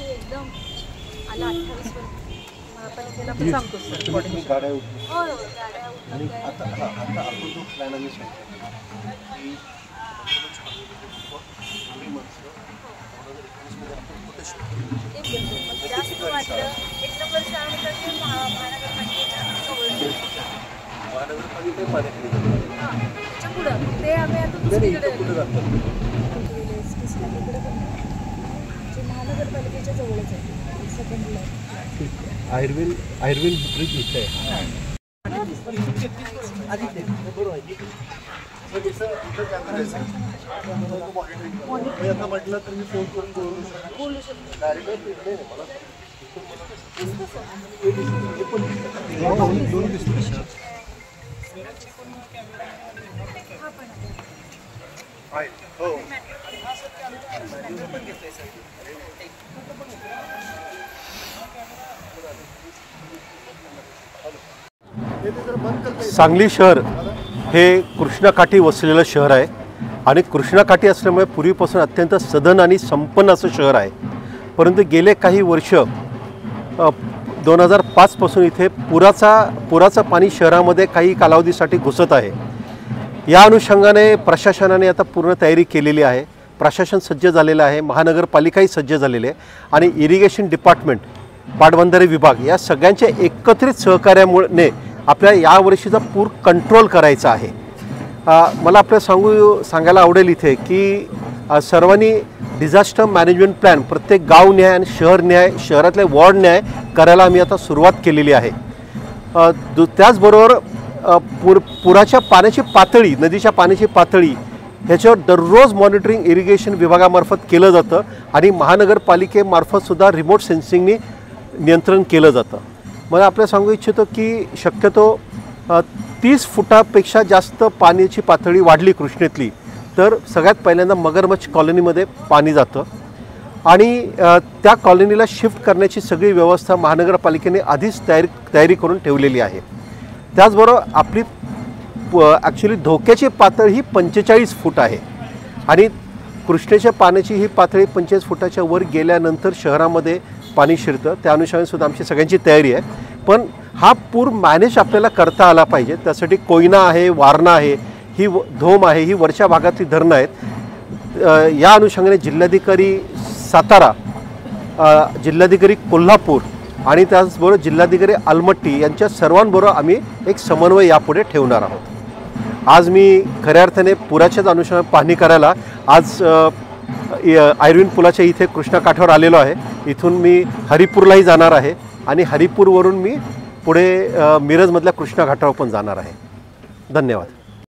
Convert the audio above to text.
एकदम आला 28 महापालिकेला पण सांगतो सर गाड्या हो गाड्या आणि आता आपण जो प्लॅन आम्ही जास्त वाटलं एक नंबर शाळा महानगरपालिकेच्या पुढं ते आम्ही आता दुसरीकडे महानगरपालिकेच्या जवळच आहे सेकंड आयुर्वेद ब्रिज इथे आहे म्हटलं तर मी फोन करून बोलू शकतो सांगली शहर हे कृष्णाकाठी वसलेलं शहर आहे आणि कृष्णाकाठी असल्यामुळे पूर्वीपासून अत्यंत सधन आणि संपन्न असं शहर आहे. परंतु गेले काही वर्ष 2005 पासून इथे पुराचं पाणी शहरामध्ये काही कालावधीसाठी घुसत आहे. या अनुषंगाने प्रशासनाने आता पूर्ण तयारी केलेली आहे. प्रशासन सज्ज झालेलं आहे, महानगरपालिकाही सज्ज झालेली आहे आणि इरिगेशन डिपार्टमेंट, पाटबंधारे विभाग या सगळ्यांच्या एकत्रित सहकार्यामुळे आपल्या यावर्षीचा पूर कंट्रोल करायचा आहे. मला आपल्याला सांगायला आवडेल इथे की सर्वांनी डिझास्टर मॅनेजमेंट प्लॅन प्रत्येक गाव न्याय आणि शहर न्याय, शहरातले वॉर्ड न्याय करायला आम्ही आता सुरुवात केलेली आहे. त्याचबरोबर पुराच्या पाण्याची पातळी, नदीच्या पाण्याची पातळी ह्याच्यावर दररोज मॉनिटरिंग इरिगेशन विभागामार्फत केलं जातं आणि महानगरपालिकेमार्फतसुद्धा रिमोट सेन्सिंगनी नियंत्रण केलं जातं. मला आपल्याला सांगू इच्छितो की शक्यतो 30 फुटापेक्षा जास्त पाण्याची पातळी वाढली कृष्णेतली तर सगळ्यात पहिल्यांदा मगरमच्छ कॉलनीमध्ये पाणी जातं आणि त्या कॉलनीला शिफ्ट करण्याची सगळी व्यवस्था महानगरपालिकेने आधीच तयारी करून ठेवलेली आहे. त्याचबरोबर आपली ॲक्च्युली धोक्याची पातळी ही 45 फूट आहे आणि कृष्णेच्या पाण्याची ही पातळी 45 फुटाच्या वर गेल्यानंतर शहरामध्ये पाणी शिरतं. त्या अनुषंगाने सुद्धा आमची सगळ्यांची तयारी आहे. पण हा पूर मॅनेज आपल्याला करता आला पाहिजे. त्यासाठी कोयना आहे, वारणा आहे, ही धोम आहे, ही वरच्या भागातली धरणं आहेत. या अनुषंगाने जिल्हाधिकारी सातारा, जिल्हाधिकारी कोल्हापूर आणि त्याचबरोबर जिल्हाधिकारी अलमट्टी यांच्या सर्वांबरोबर आम्ही एक समन्वय यापुढे ठेवणार आहोत. आज मी खऱ्या अर्थाने पुराच्याच अनुषंगाने पाहणी करायला आज आयुर्वेद पुलाच्या इथे कृष्णाकाठावर आलेलो आहे. इथून मी हरिपूरलाही जाणार आहे आणि हरिपूरवरून मी पुढे मिरजमधल्या कृष्णाघाटावर पण जाणार आहे. धन्यवाद.